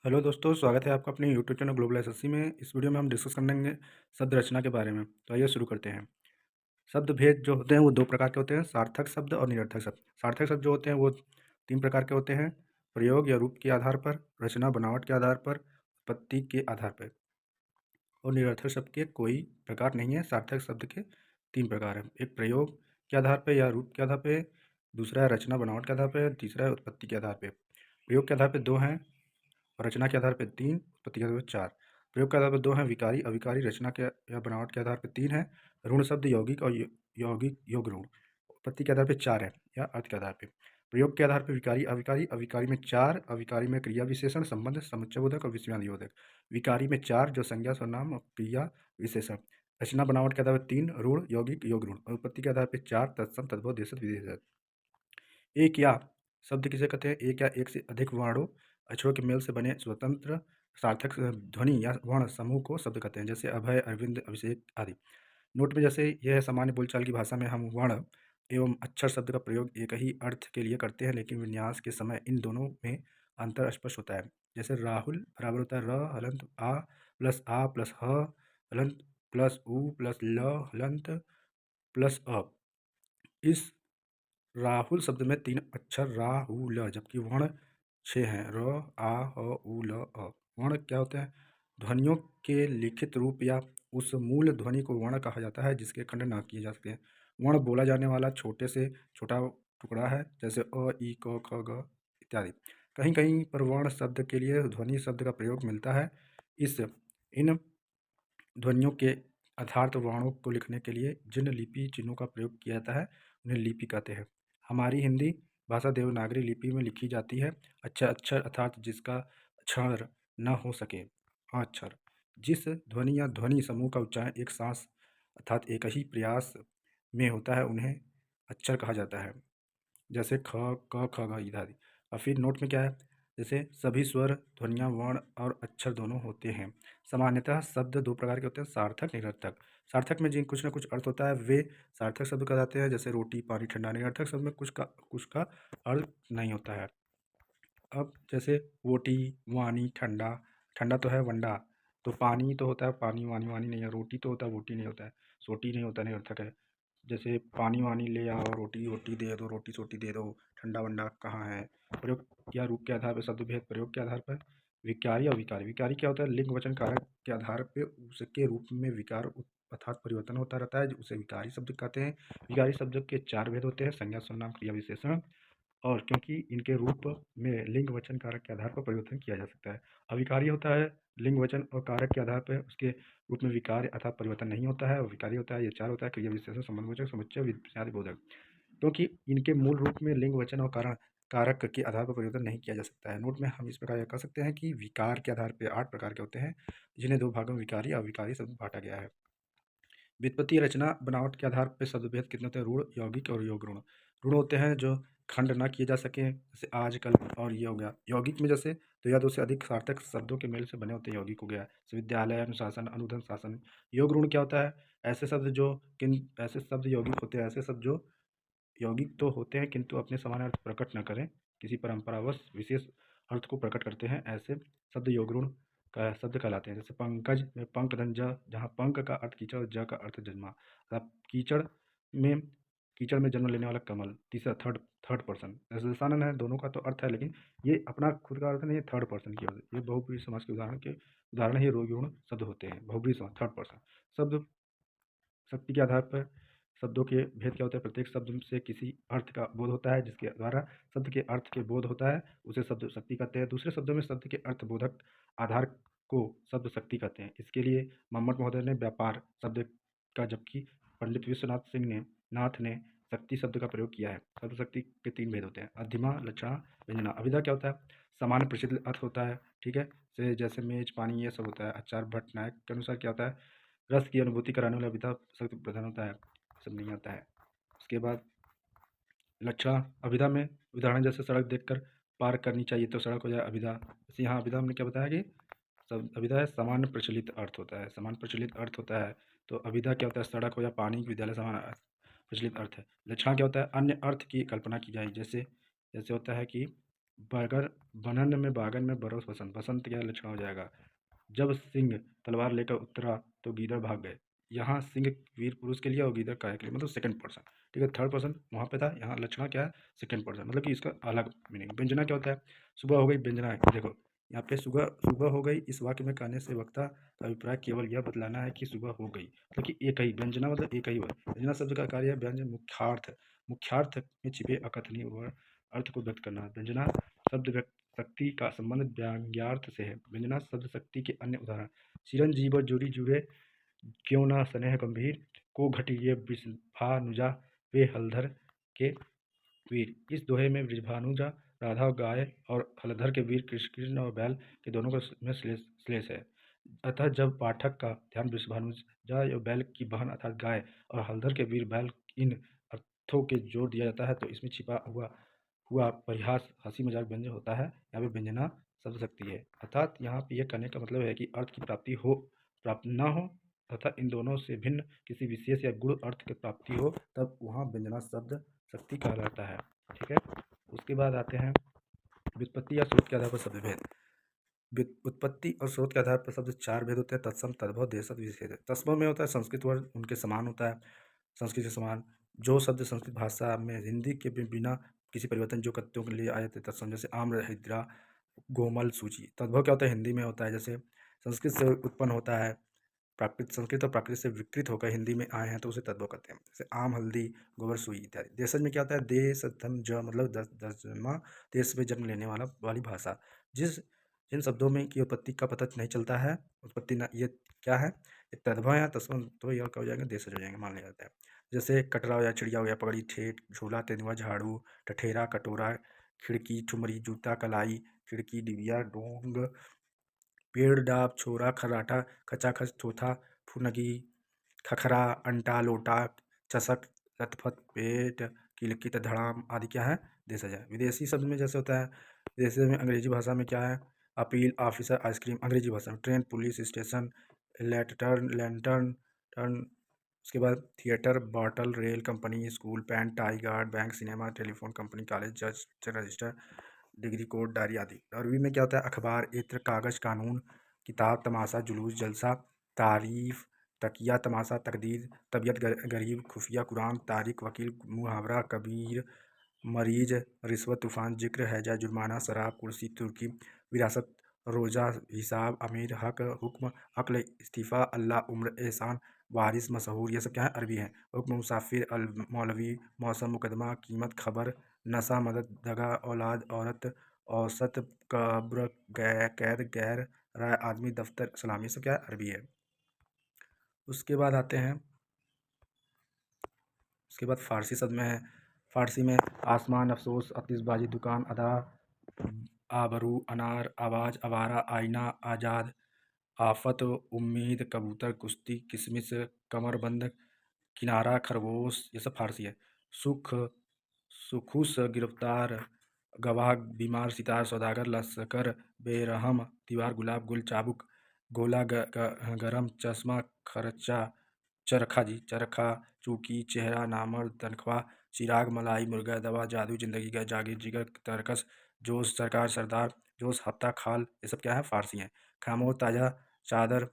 Hello दोस्तों, स्वागत है आपका अपने यूट्यूब चैनल ग्लोबल एसएससी में। इस वीडियो में हम डिस्कस करेंगे शब्द रचना के बारे में। तो आइए शुरू करते हैं। शब्द भेद जो होते हैं वो दो प्रकार के होते हैं, सार्थक शब्द और निरर्थक शब्द। सार्थक शब्द जो होते हैं वो तीन प्रकार के होते हैं: प्रयोग या रूप के आधार पर, रचना बनावट के आधार पर, उत्पत्ति के आधार पर। और निरर्थक शब्द के कोई प्रकार नहीं है। सार्थक शब्द के तीन प्रकार हैं: एक प्रयोग के आधार पर या रूप के आधार पर, दूसरा है रचना बनावट के आधार पर, तीसरा है उत्पत्ति के आधार पर। प्रयोग के आधार पर दो हैं, रचना के आधार पर तीन, उत्पत्ति के आधार पर चार। प्रयोग के आधार पर दो हैं, विकारी अविकारी। रचना के या बनावट के आधार पर तीन है, ऋण शब्द यौगिक और यौगिक योग ऋण। उत्पत्ति के आधार पर चार है, या अर्थ के आधार पर। प्रयोग के आधार पर विकारी अविकारी। अविकारी में चार, अविकारी में क्रिया विशेषण संबंध समुच्चयबोधक और विषयादिबोधक। विकारी में चार, जो संज्ञा सर्वनाम और क्रिया विशेषण। रचना बनावट के आधार पर तीन, ऋण यौगिक योग ऋण। और उत्पत्ति के आधार पर चार, तत्सम तद्भव देशज विदेशज। एक या शब्द किसे कहते हैं? एक या एक से अधिक वर्णों अक्षरों के मेल से बने स्वतंत्र सार्थक ध्वनि या वर्ण समूह को शब्द कहते हैं, जैसे अभय, अरविंद, अभिषेक आदि। नोट में जैसे यह है, सामान्य बोलचाल की भाषा में हम वर्ण एवं अक्षर शब्द का प्रयोग एक ही अर्थ के लिए करते हैं, लेकिन विन्यास के समय इन दोनों में अंतर स्पष्ट होता है। जैसे राहुल बराबर होता है र हलंत आ प्लस ह हलंत प्लस उ प्लस ल हलंत प्लस अ। इस राहुल शब्द में तीन अक्षर रा हु ल, जबकि वर्ण छः हैं: र आ ह उ ल अ। वर्ण क्या होते हैं? ध्वनियों के लिखित रूप या उस मूल ध्वनि को वर्ण कहा जाता है जिसके खंड न किए जा सके। वर्ण बोला जाने वाला छोटे से छोटा टुकड़ा है, जैसे अ ई क ख ग इत्यादि। कहीं कहीं पर वर्ण शब्द के लिए ध्वनि शब्द का प्रयोग मिलता है। इन ध्वनियों के अर्थात वर्णों को लिखने के लिए जिन लिपि चिन्हों का प्रयोग किया जाता है उन्हें लिपि कहते हैं। हमारी हिंदी भाषा देवनागरी लिपि में लिखी जाती है। अच्छा अक्षर अर्थात जिसका अक्षर न हो सके, अक्षर। जिस ध्वनि या ध्वनि समूह का उच्चारण एक सांस अर्थात एक ही प्रयास में होता है उन्हें अक्षर कहा जाता है, जैसे ख क ख ग इत्यादि। और फिर नोट में क्या है, जैसे सभी स्वर ध्वनियाँ वर्ण और अक्षर दोनों होते हैं। सामान्यतः शब्द दो प्रकार के होते हैं, सार्थक निरर्थक। सार्थक में जिन कुछ ना कुछ अर्थ होता है वे सार्थक शब्द कहलाते हैं, जैसे रोटी पानी ठंडा। निरर्थक शब्द में कुछ का अर्थ नहीं होता है। अब जैसे वोटी वानी ठंडा, ठंडा तो है वंडा, तो पानी तो होता है पानी, वानी वानी नहीं है। रोटी तो होता है वोटी नहीं होता है, सोटी नहीं होता, निरर्थक है। जैसे पानी वानी ले आओ, रोटी रोटी दे दो, रोटी सोटी दे दो, ठंडा वंडा कहाँ है। प्रयोग या रूप के आधार पर शब्द भेद। प्रयोग के आधार पर विकारी और विकारी। विकारी क्या होता है? लिंग वचन कारक के आधार पर उसके रूप में विकार अर्थात परिवर्तन होता रहता है, उसे विकारी शब्द कहते हैं। विकारी शब्द के चार भेद होते हैं: संज्ञा सर्वनाम क्रिया विशेषण। और क्योंकि इनके रूप में लिंग वचन कारक के आधार पर परिवर्तन किया जा सकता है। अविकारी होता है लिंग वचन और कारक के आधार पर उसके रूप में विकार अर्थात परिवर्तन नहीं होता है। विकारी होता है, ये चार होता है: क्रिया विशेषण, संबंधवाचक, समुच्चय, विषयादिबोधक। क्योंकि इनके मूल रूप में लिंग वचन और कारण कारक के आधार पर परिवर्तन नहीं किया जा सकता है। नोट में हम इस प्रकार कह सकते हैं कि विकार के आधार पर 8 प्रकार के होते हैं, जिन्हें दो भागों में विकारी और अविकारी शब्द बांटा गया है। व्युत्पत्ति रचना बनावट के आधार पर शब्द भेद कितने होते हैं? ऋण यौगिक और योग ऋण। ऋण होते हैं जो खंड न किए जा सके, जैसे आज कल और ये हो गया। यौगिक में जैसे दो या दो से अधिक सार्थक शब्दों के मेल से बने होते हैं, यौगिक हो गया। जैसे विद्यालय, अनुशासन, अनुधन, शासन। योग ऋण क्या होता है? ऐसे शब्द यौगिक होते हैं, ऐसे शब्द जो यौगिक तो होते हैं किंतु अपने समान अर्थ प्रकट न करें, किसी परंपरावश विशेष अर्थ को प्रकट करते हैं, ऐसे शब्द योगऋण का शब्द कहलाते हैं। जैसे पंकज में पंक धन ज, जहाँ पंक का अर्थ कीचड़ और ज का अर्थ जन्मा। अर्थात कीचड़ में जन्म लेने वाला कमल। तीसरा थर्ड पर्सन। जैसे दशानन है, दोनों का तो अर्थ है लेकिन ये अपना खुद का अर्थ नहीं है, थर्ड पर्सन की वजह। ये बहुब्रीहि समास के उदाहरण ही रोगीण शब्द होते हैं। बहुब्रीहि समास थर्ड पर्सन शब्द। शक्ति के आधार पर शब्दों के भेद क्या होता है? प्रत्येक शब्द से किसी अर्थ का बोध होता है, जिसके द्वारा शब्द के अर्थ के बोध होता है उसे शब्द शक्ति कहते हैं। दूसरे शब्दों में शब्द के अर्थ बोधक आधार को शब्द शक्ति कहते हैं। इसके लिए मोहम्मद महोदय ने व्यापार शब्द का, जबकि पंडित विश्वनाथ सिंह ने शक्ति शब्द का प्रयोग किया है। शब्द शक्ति के तीन भेद होते हैं: अधिमा, लक्षणा, व्यंजना। अभिधा क्या होता है? सामान्य प्रसिद्ध अर्थ होता है, ठीक है, जैसे मेज पानी ये सब होता है। आचार्य भट्ट नायक के अनुसार क्या होता है? रस की अनुभूति कराने वाला अभिधा शब्द प्रधान होता है, सब नहीं आता है। उसके बाद लक्षण अभिधा में उदाहरण, जैसे सड़क देखकर पार करनी चाहिए तो सड़क हो जाए अभिधा। जैसे यहाँ अभिधा हमने क्या बताया कि सब अभिधा है सामान्य प्रचलित अर्थ होता है, सामान्य प्रचलित अर्थ होता है। तो अभिधा क्या होता है? सड़क हो या पानी, विद्यालय, सामान्य प्रचलित अर्थ है। लक्षण क्या होता है? अन्य अर्थ की कल्पना की जाए, जैसे जैसे होता है कि बगर बनन में बागन में बरोस बसंत। बसंत क्या लक्षण हो जाएगा? जब सिंह तलवार लेकर उतरा तो गीदड़ भाग गए। यहाँ सिंह वीर पुरुष के लिए और गीदड़ काय के लिए, मतलब सेकंड पर्सन। ठीक है, थर्ड पर्सन वहाँ पे था, यहाँ लक्षणा क्या है? सेकंड पर्सन, मतलब कि इसका अलग मीनिंग। व्यंजना क्या होता है? सुबह हो गई, व्यंजना है, देखो यहाँ पे सुबह सुबह हो गई, इस वाक्य में कहने से वक्ता का अभिप्राय केवल यह बतलाना है कि सुबह हो गई, मतलब कि एक ही व्यंजना, मतलब एक ही वर्ड। व्यंजना शब्द का कार्य है व्यंजन मुख्यार्थ, मुख्यार्थ में छिपे अकथनीय अर्थ को व्यक्त करना। व्यंजना शब्द शक्ति का संबंध व्यंग्यार्थ से है। व्यंजना शब्द शक्ति के अन्य उदाहरण: चिरंजीव जुड़ी जुड़े, क्यों न स्नेह गंभीर, को घटी ये वृषभानुजा, वे हलधर के वीर। इस दोहे में वृषभानुजा राधा गाय और हलधर के वीर कृष्ण और बैल के दोनों का में श्लेष है। अतः जब पाठक का ध्यान वृषभानुजा या बैल की बहन अर्थात गाय और हलधर के वीर बैल इन अर्थों के जोड़ दिया जाता है तो इसमें छिपा हुआ हुआ परिहास हंसी मजाक व्यंजन होता है। यहाँ पे व्यंजना शब्द शक्ति है, अर्थात यहाँ पे यह कहने का मतलब है कि अर्थ की प्राप्ति न हो तथा इन दोनों से भिन्न किसी विशेष या गुण अर्थ की प्राप्ति हो, तब वहाँ व्यंजना शब्द शक्ति कहलाता है। ठीक है, उसके बाद आते हैं व्युत्पत्ति या स्रोत के आधार पर शब्द भेद। उत्पत्ति और स्रोत के आधार पर शब्द चार भेद होते हैं: तत्सम, तद्भव, देशज, विशेष। तत्सम में होता है संस्कृत वर्ण उनके समान होता है, संस्कृत के समान। जो शब्द संस्कृत भाषा में हिंदी के बिना किसी परिवर्तन जो कत्यों के लिए आए थे तत्सम, जैसे आम्र, हिद्रा, गोमल, सूची। तद्भव क्या होता है? हिंदी में होता है, जैसे संस्कृत से उत्पन्न होता है, प्राकृत संस्कृत और प्राकृत से विकृत होकर हिंदी में आए हैं तो उसे तद्भव कहते हैं, जैसे आम, हल्दी, गोबर, सुई इत्यादि। देशज में क्या होता है? देश धन ज, मतलब दसवां देश में जन्म लेने वाली भाषा। जिन शब्दों में की उत्पत्ति का पता नहीं चलता है, उत्पत्ति न, ये क्या है? ये तद्भव या तत्सम, तो यह क्या हो जाएंगे? देशज हो जाएंगे, मान लिया जाता है। जैसे कटरा हो या चिड़िया हो गया, पगड़ी, ठेठ, झूला, तेंदुआ, झाड़ू, टठेरा, कटोरा, खिड़की, ठुमरी, जूता, कलाई, खिड़की, डिबिया, डोंग, पेड़, डाब, छोरा, खर्राटा, खचाखच, थोथा, फुनगी, खखरा, अंटा, लोटा, चषक, लथपथ, पेट, किलकित, धड़ाम आदि क्या है? देशज है। विदेशी शब्द में जैसे होता है, विदेशी में अंग्रेजी भाषा में क्या है? Appeal, officer, ice cream. अंग्रेजी भाषा में train, police, station, lantern, lantern, turn. उसके बाद theatre, bottle, rail, company, school, pant, tie, guard, bank, cinema, telephone company, college, जज, रजिस्टर, डिग्री कोड, डायरी आदि। अरबी में क्या होता है? अखबार, इत्र, कागज, कानून, किताब, तमाशा, जुलूस, जलसा, तारीफ, तकिया, तमाशा, तकदीर, तबीयत, गरीब, खुफिया, कुरान, तारीख, वकील, मुहावरा, कबीर, मरीज, रिश्वत, तूफान, जिक्र, हैजा, जुर्माना, शराब, कुर्सी, तुर्की, विरासत, रोजा, हिसाब, अमीर, हक, हुक्म, अक्ल, इस्तीफ़ा, अल्लाह, उम्र, एहसान, वारिस, मशहूर। ये सब क्या है? अरबी है। हुक्म, मुसाफिर, मौलवी, मौसम, मुकदमा, कीमत, खबर, नशा, मदद, दगा, औलाद, औरत, औसत, कब्र, कैद, गैर, राय, आदमी, दफ्तर, सलामी। सब क्या है? अरबी है। उसके बाद आते हैं, उसके बाद फारसी शब्द में है। फारसी में आसमान, अफसोस, आतिशबाजी, दुकान, अदा, आबरू, अनार, आवाज़, आवारा, आईना, आज़ाद, आफत, उम्मीद, कबूतर, कुश्ती, किशमिश, कमरबंद, किनारा, खरगोश। ये सब फारसी है। सुख, सुखुस, गिरफ्तार, गवाह, बीमार, सितार, सौदागर, लश्कर, बेरहम, दीवार, गुलाब, गुल, चाबुक, गोला, गरम, चश्मा, खर्चा, चरखा जी, चरखा, चूकी, चेहरा, नामर्द, तनख्वाह, चिराग, मलाई, मुर्गा, दवा, जादू, जिंदगी का, जागीर, जिगर, तरकस, जोश, सरकार, सरदार, जोश, हफ्ता, खाल। ये सब क्या है? फारसी हैं। खामोश, ताज़ा, चादर,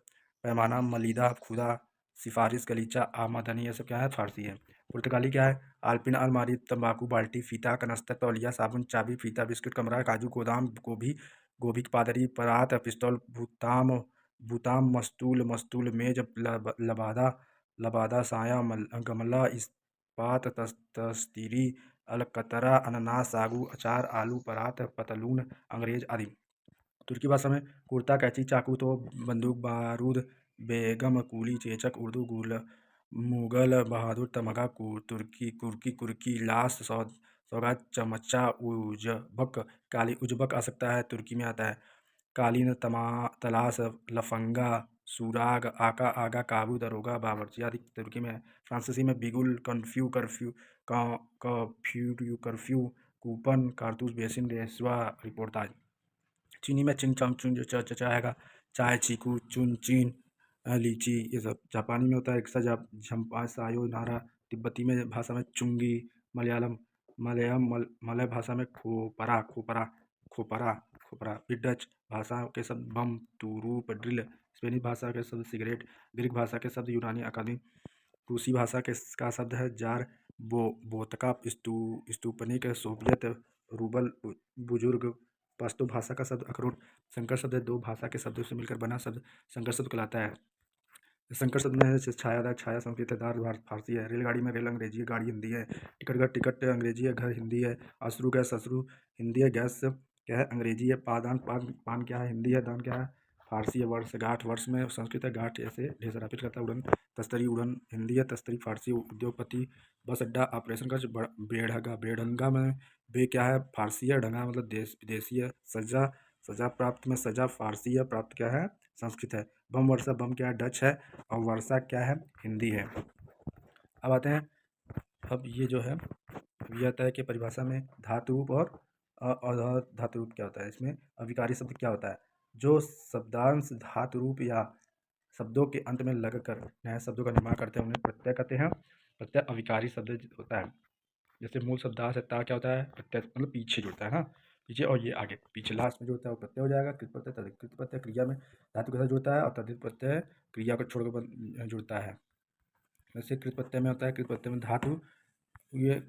पैमाना, मलीदा, खुदा, सिफारिश, गलीचा, आमदनी। ये सब क्या है? फारसी है। पुर्तगाली क्या है? आलपिन, अलमारी, तंबाकू, बाल्टी, फीता, कनस्तर, तौलिया, साबुन, चाबी, फीता, बिस्कुट, कमरा, काजू, गोदाम, गोभी, गोभी की पादरी, परात, पिस्तौल, भूताम, भूताम, मस्तूल, मस्तूल, मेज, लबादा, लबादा, साया, गमला, इस्पात, तस्तीरी, अलकतरा, अनानास, सागू, अचार, आलू, परात, पतलून, अंग्रेज आदि। तुर्की भाषा में कुर्ता, कैंची, चाकू, तो बंदूक, बारूद, बेगम, कूली, चेचक, उर्दू, मुगल, बहादुर, तमगा, तुर्की, कुर्की, कुर्की, लाश, सौगात, चमचा, उजबक, काली। उजबक आ सकता है, तुर्की में आता है। कालीन, तलाश, लफंगा, सुराग, आका, आगा, काबू, दरोगा, बावर्ची आदि तुर्की में है। फ्रांसीसी में बिगुल, कर्फ्यू, कर्फ्यू, कर्फ्यू, कूपन, कारतूस, बेसिन, रेसवा, रिपोर्ट आदि। चीनी में चिंग चांग चुन, जो चाहेगा, चाय, चीकू, चुन, चीन, लीची। ये सब जापानी में होता है रिक्शा, झम्पा, सायो, नारा। तिब्बती में भाषा में चुंगी, मलयालम, मलय भाषा में खोपरा, खोपरा। खोपरा खोपरा। फिर डच भाषा के शब्द बम, तुरूप, ड्रिल। स्पेनिश भाषा के शब्द सिगरेट। ग्रीक भाषा के शब्द यूनानी अकादमी। रूसी भाषा के का शब्द है जार, वोदका, स्तूपनिक, सोवियत, रूबल, बुजुर्ग। पश्तो भाषा का शब्द अखरोट। संकर शब्द है दो भाषा के शब्दों से मिलकर बना शब्द संकर शब्द कहलाता है। संकर शब्द में है जैसे छायादार, छाया संस्कृत है, दार फारसी है। रेलगाड़ी में रेल अंग्रेजी है, गाड़ी हिंदी है। टिकट घर टिकट अंग्रेजी है, घर हिंदी है। अश्रु गैस अश्रु हिंदी है, गैस क्या है अंग्रेजी है। पादान पान पान क्या है हिंदी है, दान क्या है फारसी है। वर्ष गांठ वर्ष में संस्कृत है, गांठ ऐसे ढेर सारा करता है। उड़न तस्तरी उड़न हिंदी है, तस्तरी फारसी। उद्योगपति बस अड्डा ऑपरेशन खर्च बेढ़ंगा बेढ़ंगा में बे क्या है फारसी है, ढंगा मतलब देश विदेशी है। सजा सजा प्राप्त में सजा फारसी है, प्राप्त क्या है संस्कृत है। बम वर्षा बम क्या है डच है, और वर्षा क्या है हिंदी है। अब आते हैं, अब ये जो है ये आता है कि परिभाषा में धातु रूप और धातु रूप क्या होता है। इसमें अविकारी शब्द क्या होता है, जो शब्दांश धातु रूप या शब्दों के अंत में लगकर नए शब्दों का निर्माण करते हैं उन्हें प्रत्यय कहते हैं। प्रत्यय अविकारी शब्द होता है। जैसे मूल शब्दांश है ता क्या होता है प्रत्यय मतलब पीछे जुड़ता है ना, पीछे और ये आगे पीछे लास्ट में जो होता है वो प्रत्यय हो जाएगा। कृत प्रत्यय तद्धित कृत प्रत्यय क्रिया में धातु के साथ जुड़ता है, और तद्धित प्रत्यय क्रिया को छोड़कर जुड़ता है। जैसे कृत प्रत्यय में होता है, कृत प्रत्यय में धातु ये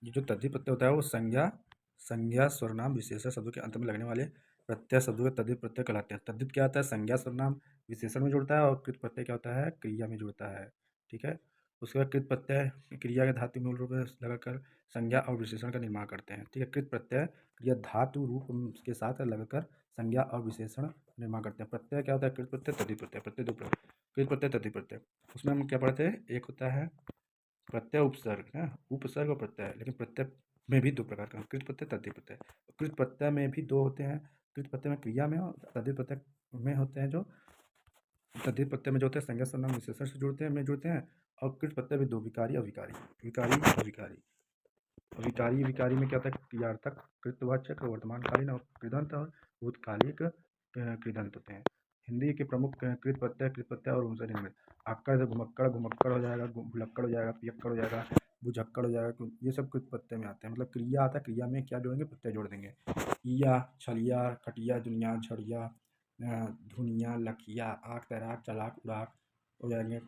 जो तद्धित प्रत्यय होता है वो संज्ञा सर्वनाम विशेषण शब्दों के अंत में लगने वाले प्रत्यय शब्दों के तद्धित प्रत्यय कहलाते हैं। तद्धित क्या होता है संज्ञा सर्वनाम विशेषण में जुड़ता है, और कृत प्रत्यय क्या होता है क्रिया में जुड़ता है। ठीक है, उसके बाद कृत प्रत्यय क्रिया के धातु मूल रूप में लगाकर संज्ञा और विशेषण का निर्माण करते हैं। ठीक है, कृत प्रत्यय क्रिया धातु रूप के साथ लगाकर संज्ञा और विशेषण निर्माण करते हैं। प्रत्यय क्या होता है कृत प्रत्यय तद्धित प्रत्यय, प्रत्यय दो प्रत्यय, कृत प्रत्यय तद्धित प्रत्यय। उसमें हम क्या पढ़ते हैं, एक होता है प्रत्यय उपसर्ग है, उपसर्ग और प्रत्यय। लेकिन प्रत्यय में भी दो प्रकार का कृत प्रत्यय तद्धित प्रत्यय। कृत प्रत्यय में भी दो होते हैं, कृत प्रत्यय में क्रिया में और तद्धित प्रत्यय में होते हैं। जो तद्धित प्रत्यय में जो होते हैं संज्ञा सर्वनाम विशेषण से जुड़ते हैं। और कृत प्रत्यय भी दो विकारी अविकारी, विकारी अविकारी। विकारी विकारी में क्या होता है क्रियार्थक कृतवाचक वर्तमानकालीन और कृदंत और भूतकालिक कृदंत होते हैं। हिंदी के प्रमुख कृत प्रत्यय और उनसे निर्मित आक्कड़ से घुमक्कड़ घुमक्कड़ हो जाएगा, भुलक्कड़ हो जाएगा, पियक्कड़ हो जाएगा, बुझक्कड़ हो जाएगा। ये सब कृत प्रत्यय में आते हैं। मतलब क्रिया आता है, क्रिया में क्या जोड़ेंगे प्रत्यय जोड़ देंगे। ईया छलिया खटिया दुनिया झड़िया धुनिया लखिया आग तैराक चलाक उड़ाक हो जाएंगे।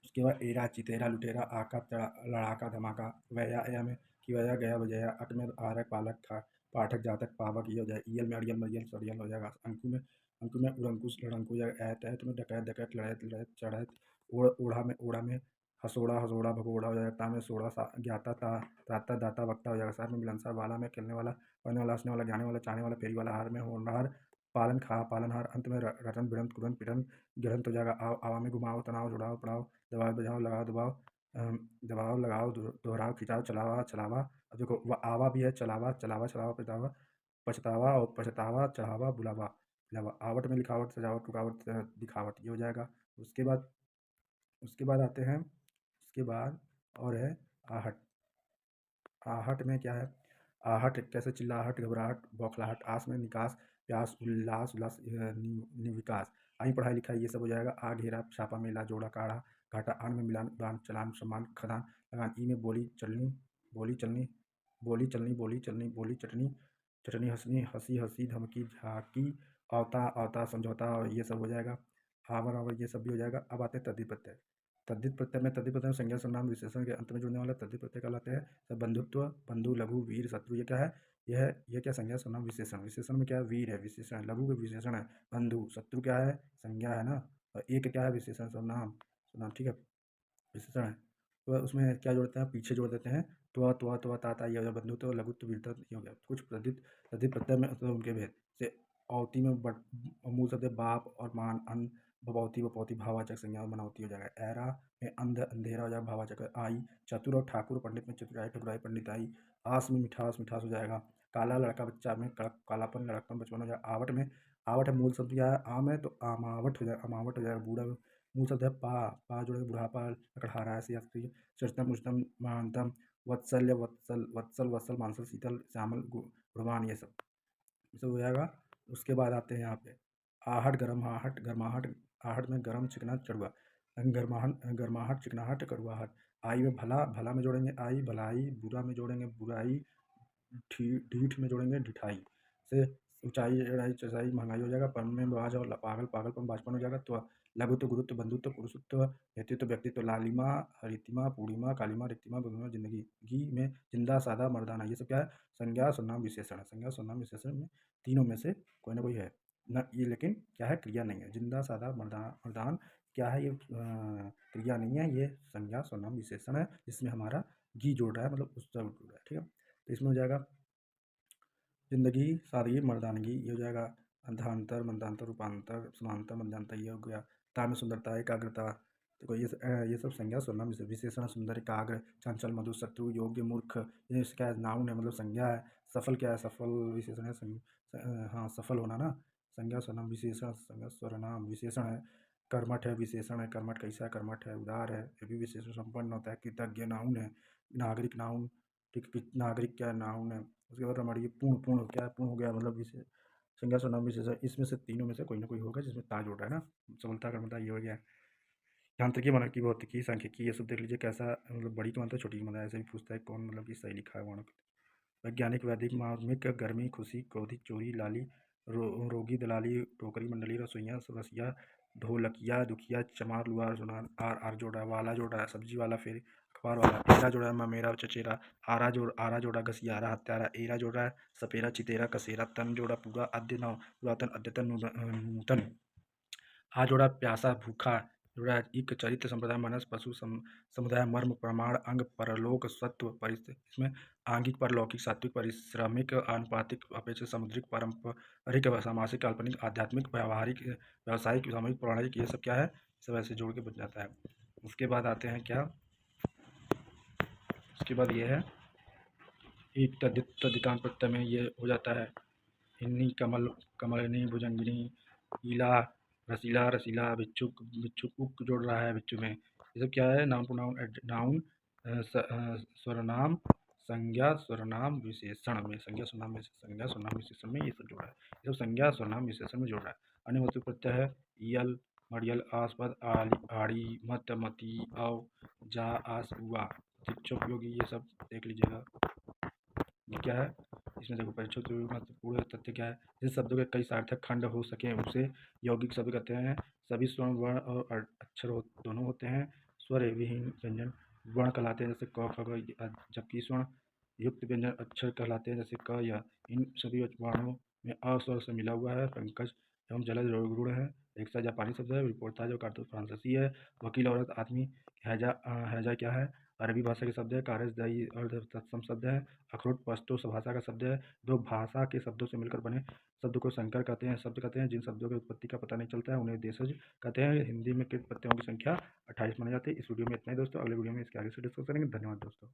उसके बाद एरा चितेरा लुटेरा आका लड़ाका धमाका। वया या में कि वया गया बजया। अट में आरक पालक था पाठक जातक पावक ये हो जाए। ईयल में अड़ियल मरियल सड़ियल हो जाएगा। अंकु में उड़ंकुश लड़ंकु हो जाएगा। ऐत ऐत में डकैत डकैत लड़ैत लड़ैत चढ़ैत। ओढ़ा में हसोड़ा हसोड़ा भगोड़ा हो जाएगा। ता में सोड़ा ज्ञाता ताता दाता वक्ता हो जाएगा। सार में मिलनसार वाला में खेलने वाला पढ़ने वाला हंसने वाला जाने वाला चाहने वाला फेरी वाला। हार में होनहार पालन खा पालनहार। अंत में रटन भिड़ंत कुड़ंत पिटन गिड़ंत हो जाएगा। आवा में घुमाओ तनाव जुड़ाओ पड़ाओ दबाव बजाओ लगाओ दबाव दबाव लगाओ दोहराओ खिंचाओ चलावा चलावा। अब देखो वह आवा भी है, चलावा चलावा चलावा पछतावा पछतावा और पछतावा चढ़ावा बुलावा बुलावा। आवट में लिखावट सजावट रुकावट दिखावट ये हो जाएगा। उसके बाद आते हैं, उसके बाद और है आहट। आहट में क्या है, आहट कैसे चिल्लाहट घबराहट बौखलाहट। आस में निकास प्यास उल्लास उल्लास निविकास। आई पढ़ाई लिखाई ये सब हो जाएगा। आ घेरा छापा मेला जोड़ा काढ़ा घाटा। आन में मिलान उड़ान चलान सम्मान खदान लगान। ई में बोली चलनी बोली चलनी बोली चलनी बोली चलनी बोली चटनी चटनी हंसनी हंसी हंसी धमकी झाकी अवता अवता समझौता और ये सब हो जाएगा। आवर आवर ये सब भी हो जाएगा। अब आते हैं तद्धित प्रत्यय। तद्धित प्रत्यय में संज्ञा सर्वनाम विशेषण के अंत में जुड़ने वाला तद्धित प्रत्यय कहलाते हैं। सब बंधुत्व बंधु लघु वीर शत्रु ये क्या है, यह क्या संज्ञा सर्वनाम विशेषण। विशेषण में क्या है वीर है विशेषण है, लघु का विशेषण है, बंधु शत्रु क्या है संज्ञा है ना, और एक क्या है विशेषण सर्वनाम सर्वनाम। ठीक है, विशेषण है। तो उसमें क्या जोड़ते हैं पीछे जोड़ देते हैं त्वा ताता ये हो गया। बंधुत्व लघुत्व वीरता ये हो गया। कुछ तद्धित प्रत्यय में मतलब उनके भेद से औती में मूल शब्द बाप और मान अन भवौती बपौती भाववाचक संज्ञा और बनावती हो जाएगा। ऐरा में अंध अंधेरा हो जाएगा भाववाचक। आई चतुर और ठाकुर पंडित में चतुराई ठकुराई पंडिताई। आस में मिठास मिठास हो जाएगा। काला लड़का बच्चा में कालापन लड़कपन बचपन हो जाएगा। आवट है मूल शब्द क्या है आम है तो आमावट हो जाएगा, अमावट हो जाएगा। बूढ़ा मूल शब्द है पा जोड़ेगा बुढ़ापा लकड़हारा है सियास्ती। चरितम उच्चतम महानतम वत्सल्य वत्सल वत्सल वत्सल मानसल शीतल श्यामल गुणवान ये सब हो जाएगा। उसके बाद आते हैं यहाँ पे आहट गर्माहट गर्माहट। आहट में गर्म चिकनाहट चढ़ुआ। गर्माहट चिकनाहट कड़ुआहट। आई में भला भला में जोड़ेंगे आई भलाई। बुरा में जोड़ेंगे बुराई। ढीठ में जोड़ेंगे ढिठाई। से ऊंचाई, चढ़ाई, चौड़ाई, महंगाई हो जाएगा। पन में बाज और पागल, पागलपन, बाजपन हो जाएगा। तो लघुत्व, गुरुत्व, बंधुत्व, पुरुषत्व, हेतुत्व, व्यक्तित्व, लालिमा, हरितिमा, पूर्णिमा, कालिमा, रिक्तिमा, बुद्धिमा, जिंदगी घी में जिंदा, सादा, मर्दाना, ये सब क्या है? संज्ञा, सर्वनाम, विशेषण है। संज्ञा, सर्वनाम, विशेषण में तीनों में से कोई ना कोई है न, ये लेकिन क्या है? क्रिया नहीं है। जिंदा, सादा, मर्दान क्या है? ये क्रिया नहीं है, ये संज्ञा, सर्वनाम, विशेषण है, जिसमें हमारा घी जोड़ रहा है, मतलब उसका जोड़ रहा है। ठीक है, तो इसमें हो जाएगा जिंदगी, सादगी, मर्दानगी, ये हो जाएगा। अंधांतर, मंदांतर, रूपांतर, समांतर, मध्यांतर, ये हो गया। ता में सुंदरता, एकाग्रता, देखो ये सब संज्ञा सर्वनाम विशेषण। सुंदर, एकाग्र, चंचल, मधुर, शत्रु, योग्य, मूर्ख, ये क्या है? नाउन है, मतलब संज्ञा है। सफल क्या है? सफल विशेषण है। हाँ, सफल होना ना। संज्ञा सर्वनाम विशेषण, संज्ञा सर्वनाम विशेषण है। कर्मठ है, विशेषण है। कर्मठ कैसा है? कर्मठ है, उदार है, ये भी विशेषण। संपन्न होता है, कृतज्ञ, नाउन है। नागरिक, नाउन, ठीक है। नागरिक क्या है? नाउन है। उसके बाद रमणीय, पूर्ण, पूर्ण क्या है? पूर्ण हो गया, मतलब विशेष संज्ञा सर्वनाम विशेषण। इसमें से तीनों में से कोई ना कोई होगा जिसमें ता जोड़ रहा है ना। समलता, कर्मता, ये हो गया। यांत्रिकी, मानविकी, भौतिकी, सांख्यिकी, ये सब देख लीजिए कैसा, मतलब बड़ी का मतलब छोटी का मतलब, ऐसे भी पूछता है कौन, मतलब कि सही लिखा है वर्णों को। वैज्ञानिक, वैदिक, मार्मिक, गर्मी, खुशी, क्रोधिक, चोरी, लाली, रोगी, दलाली, टोकरी, मंडली, रसोइया, रसिया, ढोलकिया, दुखिया, चमार, लुआर, सुनार, आर जोड़ा है, वाला जोड़ा है, सब्जी वाला, फिर अखबार वाला, एरा जोड़ा है, ममेरा, चचेरा, आरा जोड़ा, घसियारा, हत्यारा, एरा जोड़ा है, सपेरा, चितेरा, कसेरा, तन जोड़ा, पूरा, अद्य, नव, पुरातन, अद्यतन, नूतन, आ जोड़ा प्यासा, भूखा, जोड़ा इक, चरित्र, संप्रदाय, मनस, पशु, समुदाय, मर्म, प्रमाण, अंग, परलोक, सत्व, परिस्थिति, इसमें आंगिक, परलौकिक, सात्विक, पारिश्रमिक, आनुपातिक, अपेक्षित, समुद्रिक, पारंपरिक, सामासिक, काल्पनिक, आध्यात्मिक, व्यावहारिक, व्यावसायिक, सामूहिक, पौराणिक, ये सब क्या है? सब ऐसे जोड़ के बन जाता है। उसके बाद आते हैं क्या? उसके बाद ये है एक तद्धितांत प्रत्यय में ये हो जाता है। हिन्नी, कमल, कमलिनी, भुजंगिनी, ईला, रसीला, रसीला, भिक्षुक, भिक्षुक, उक जोड़ रहा है बिच्छू में। ये सब क्या है? नाउन, प्रोनाउन, नाउन, स्वरनाम, संज्ञा, स्वरनाम, विशेषण में, संज्ञा, स्वरनाम, संज्ञा, स्वरनाम, विशेषण में ये सब जोड़ा है। ये सब संज्ञा, स्वरनाम, विशेषण में जोड़ रहा है। अन्य वस्तु प्रत्यय है यल, मरियल, आस्पद, आली, आड़ी, मत, मती, अव, जा, आस, हुआ, शिक्षक, योगी, ये सब देख लीजिएगा। ये क्या है? इसमें देखो परिक्षित महत्वपूर्ण तथ्य क्या है? जिन शब्दों के कई सार्थक खंड हो सके उसे यौगिक शब्द कहते हैं। सभी स्वर्ण, वर्ण और अक्षर दोनों होते हैं। स्वर विहीन व्यंजन वर्ण कहलाते हैं, जैसे क, ख, ग, जबकि स्वर्ण युक्त व्यंजन अक्षर कहलाते हैं, जैसे क, य। इन सभी वर्णों में अ स्वर से मिला हुआ है। पंकज एवं जलज रूढ़ है। रिक्शा जापानी शब्द है। रिपोर्टा जो कारतूस फ्रांसीसी है। वकील, औरत, आदमी, हैजा, हैजा क्या है? अरबी भाषा के शब्द है। कारज, दही, अर्ध तत्सम शब्द है। अखरोट पश्तो भाषा का शब्द है। दो भाषा के शब्दों से मिलकर बने शब्द को संकर कहते हैं। शब्द कहते हैं जिन शब्दों की उत्पत्ति का पता नहीं चलता है उन्हें देशज कहते हैं। हिंदी में कृत प्रत्ययों की संख्या 28 मानी जाती है। इस वीडियो में इतना ही दोस्तों, अगले वीडियो में इसके आगे से डिस्कस करेंगे। धन्यवाद दोस्तों।